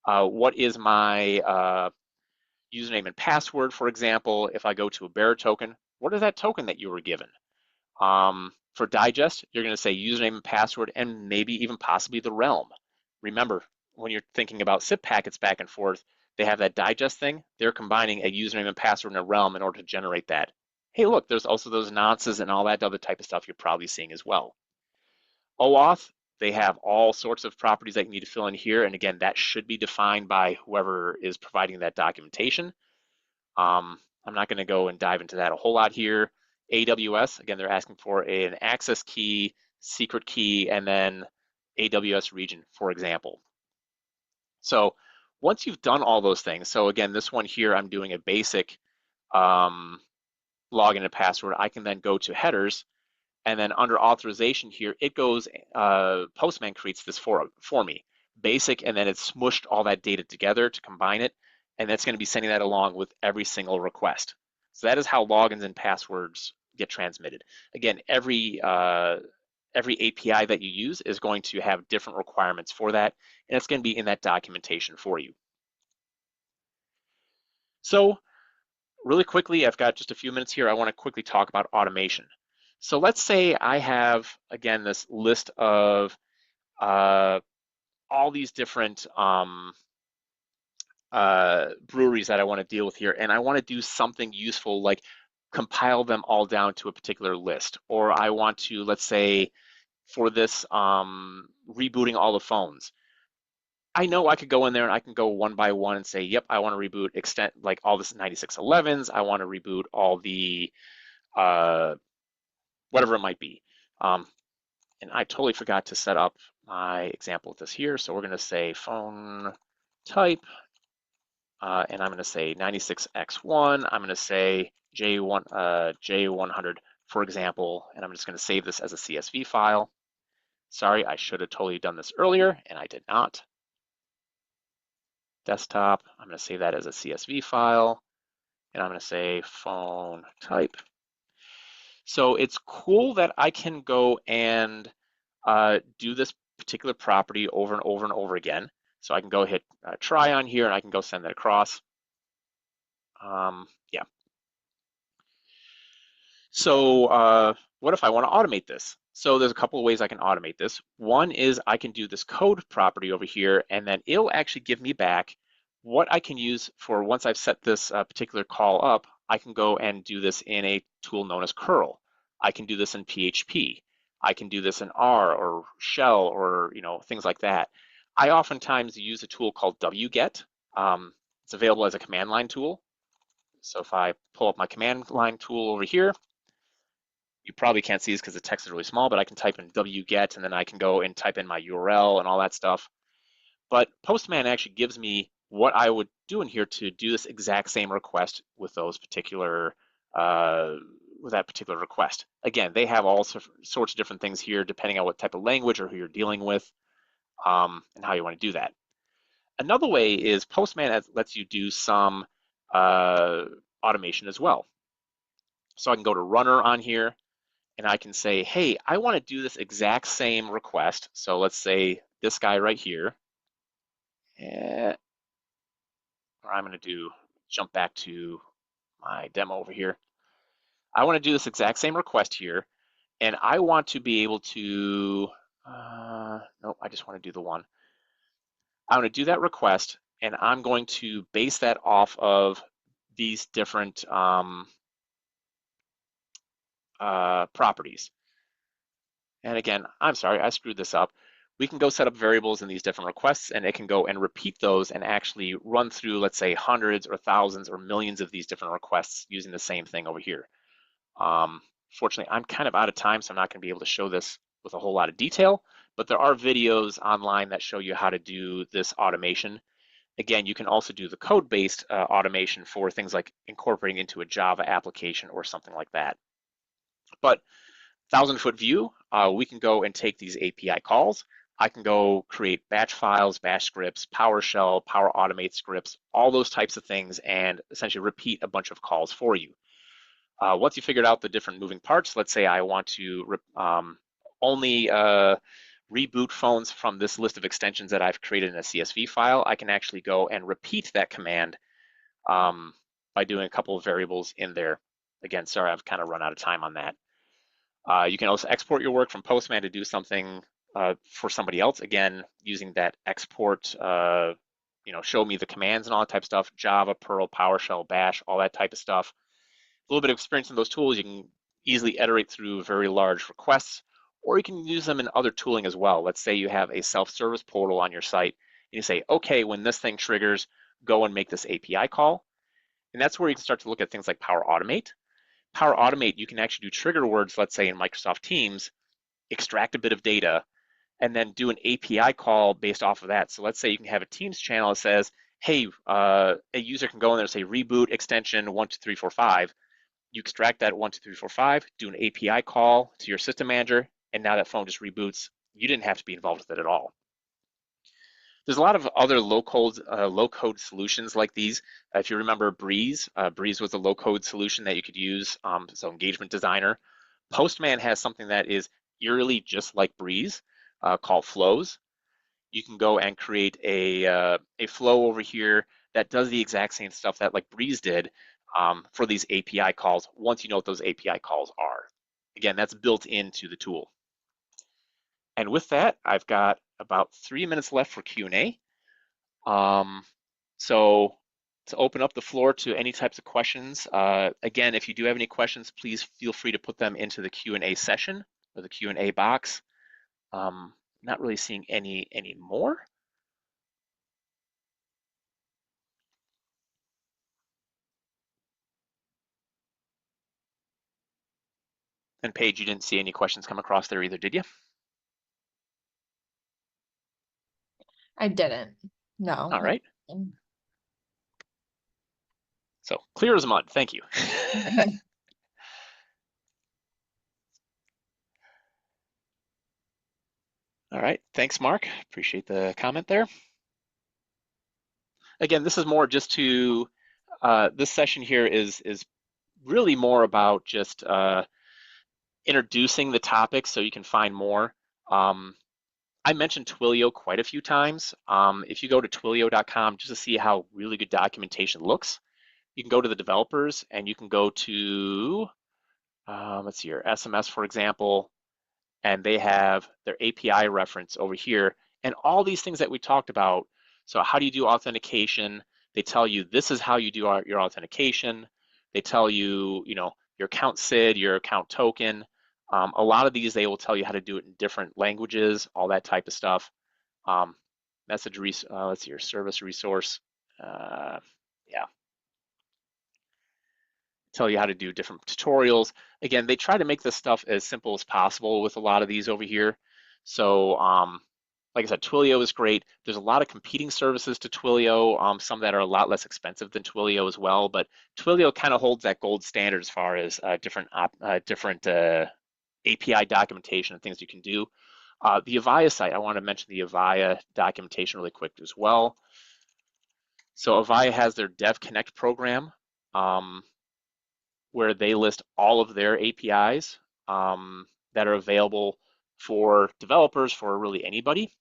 What is my username and password, for example? If I go to a bearer token, what is that token that you were given? For digest, you're going to say username and password and maybe even possibly the realm. Remember, when you're thinking about SIP packets back and forth, they have that digest thing. They're combining a username and password and a realm in order to generate that. Hey, look, there's also those nonces and all that other type of stuff you're probably seeing as well. OAuth, they have all sorts of properties that you need to fill in here. And again, that should be defined by whoever is providing that documentation. I'm not going to go and dive into that a whole lot here. AWS, again, they're asking for an access key, secret key, and then AWS region, for example. So once you've done all those things, so again, this one here, I'm doing a basic login and password. I can then go to headers, and then under authorization here, it goes, Postman creates this for me, basic, and then it's smushed all that data together to combine it, and that's going to be sending that along with every single request. So that is how logins and passwords get transmitted. Again, every API that you use is going to have different requirements for that, and it's going to be in that documentation for you. So really quickly, I've got just a few minutes here. I want to quickly talk about automation. So let's say I have, again, this list of all these different breweries that I want to deal with here, and I want to do something useful like compile them all down to a particular list. Or I want to, let's say, for this rebooting all the phones, I know I could go in there and I can go one by one and say, yep, I want to reboot extent like all this 9611s. I want to reboot all the whatever it might be. And I totally forgot to set up my example with this here. So we're going to say phone type, and I'm going to say 96X1. I'm going to say J100, for example, and I'm just going to save this as a CSV file. Sorry, I should have totally done this earlier, and I did not. Desktop, I'm going to save that as a CSV file, and I'm going to say phone type. So it's cool that I can go and do this particular property over and over and over again. So I can go hit try on here and I can go send that across. Yeah. So what if I want to automate this? So there's a couple of ways I can automate this. One is I can do this code property over here, and then it'll actually give me back what I can use for once I've set this particular call up. I can go and do this in a tool known as curl. I can do this in PHP. I can do this in R or shell or things like that. I oftentimes use a tool called wget. It's available as a command line tool. So if I pull up my command line tool over here, you probably can't see this because the text is really small, but I can type in wget and then I can go and type in my URL and all that stuff. But Postman actually gives me what I would do in here to do this exact same request with those particular with that particular request. Again, they have all sorts of different things here depending on what type of language or who you're dealing with and how you want to do that. Another way is Postman lets you do some automation as well. So I can go to runner on here and I can say, hey, I want to do this exact same request. So let's say this guy right here, or I'm going to jump back to my demo over here. I want to do this exact same request here, and I want to be able to, nope, I just want to do the one. I want to do that request, and I'm going to base that off of these different properties. And again, I'm sorry, I screwed this up. We can go set up variables in these different requests, and it can go and repeat those and actually run through, let's say, hundreds or thousands or millions of these different requests using the same thing over here. Fortunately, I'm kind of out of time, so I'm not going to be able to show this with a whole lot of detail, but there are videos online that show you how to do this automation. Again, you can also do the code-based automation for things like incorporating into a Java application or something like that. But 1,000-foot view, we can go and take these API calls. I can go create batch files, bash scripts, PowerShell, Power Automate scripts, all those types of things, and essentially repeat a bunch of calls for you. Once you figured out the different moving parts, let's say I want to only reboot phones from this list of extensions that I've created in a CSV file, I can actually go and repeat that command by doing a couple of variables in there. Again, sorry, I've kind of run out of time on that. You can also export your work from Postman to do something for somebody else. Again, using that export, show me the commands and all that type of stuff, Java, Perl, PowerShell, Bash, all that type of stuff. A little bit of experience in those tools, you can easily iterate through very large requests, or you can use them in other tooling as well. Let's say you have a self-service portal on your site, and you say, okay, when this thing triggers, go and make this API call. And that's where you can start to look at things like Power Automate. Power Automate, you can actually do trigger words, let's say in Microsoft Teams, extract a bit of data, and then do an API call based off of that. So let's say you can have a Teams channel that says, hey, a user can go in there and say reboot extension 12345. You extract that 12345, do an API call to your system manager, and now that phone just reboots. You didn't have to be involved with it at all. There's a lot of other low-code solutions like these. If you remember Breeze, Breeze was a low-code solution that you could use, so Engagement Designer. Postman has something that is eerily just like Breeze called Flows. You can go and create a flow over here that does the exact same stuff that like Breeze did for these API calls once you know what those API calls are. Again, that's built into the tool. And with that, I've got about 3 minutes left for Q&A. So to open up the floor to any types of questions, again, if you do have any questions, please feel free to put them into the Q&A session or the Q&A box. Not really seeing any more. And Paige, you didn't see any questions come across there either, did you? I didn't. No. All right. So clear as mud. Thank you. All right. Thanks, Mark. Appreciate the comment there. Again, this is more just to, this session here is really more about just introducing the topic so you can find more. I mentioned Twilio quite a few times. If you go to twilio.com just to see how really good documentation looks, you can go to the developers and you can go to, let's see here, SMS, for example, and they have their API reference over here, and all these things that we talked about. So how do you do authentication? They tell you this is how you do your authentication. They tell you, your account SID, your account token. A lot of these, they will tell you how to do it in different languages, all that type of stuff. Um, let's see, your service resource. Yeah, tell you how to do different tutorials. Again, they try to make this stuff as simple as possible with a lot of these over here. So, like I said, Twilio is great. There's a lot of competing services to Twilio, some that are a lot less expensive than Twilio as well, but Twilio kind of holds that gold standard as far as different API documentation and things you can do. The Avaya site, I want to mention the Avaya documentation really quick as well. So Avaya has their Dev Connect program, where they list all of their APIs that are available for developers, for really anybody.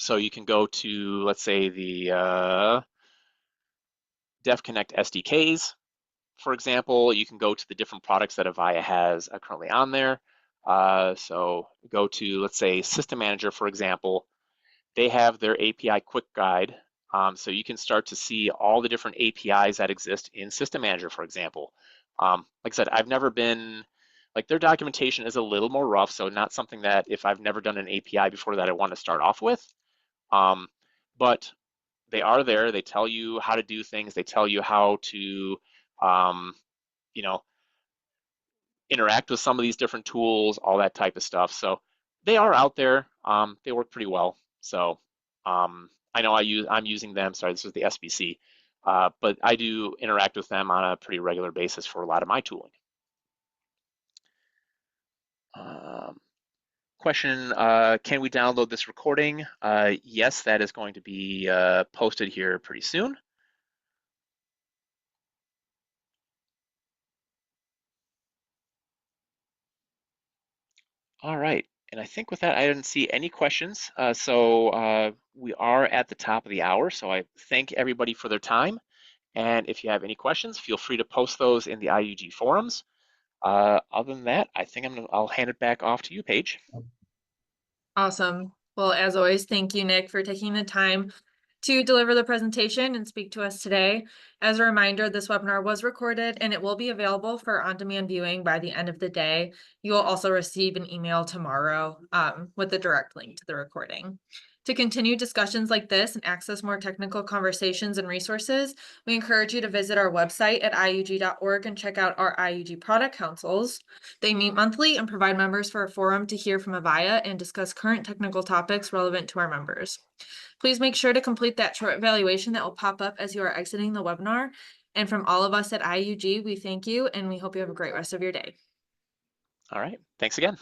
So you can go to, let's say, the Dev Connect SDKs, for example. You can go to the different products that Avaya has currently on there. So go to, let's say, System Manager, for example. They have their API quick guide. So you can start to see all the different APIs that exist in System Manager, for example. Like I said, I've never been, like, their documentation is a little more rough, so not something that if I've never done an API before that I want to start off with. But they are there. They tell you how to do things. They tell you how to, you know, interact with some of these different tools, all that type of stuff. So they are out there. They work pretty well. So I know I'm using them. Sorry, this is the SBC, but I do interact with them on a pretty regular basis for a lot of my tooling. Question, can we download this recording? Yes, that is going to be posted here pretty soon. All right, and I think with that, I didn't see any questions. So we are at the top of the hour, so I thank everybody for their time. And if you have any questions, feel free to post those in the IUG forums. Other than that, I think I'll hand it back off to you, Paige. Awesome. Well, as always, thank you, Nick, for taking the time to deliver the presentation and speak to us today. As a reminder, this webinar was recorded and it will be available for on-demand viewing by the end of the day. You will also receive an email tomorrow with the direct link to the recording. To continue discussions like this and access more technical conversations and resources, we encourage you to visit our website at iug.org and check out our IUG product councils. They meet monthly and provide members for a forum to hear from Avaya and discuss current technical topics relevant to our members. Please make sure to complete that short evaluation that will pop up as you are exiting the webinar. And from all of us at IUG, we thank you and we hope you have a great rest of your day. All right, thanks again.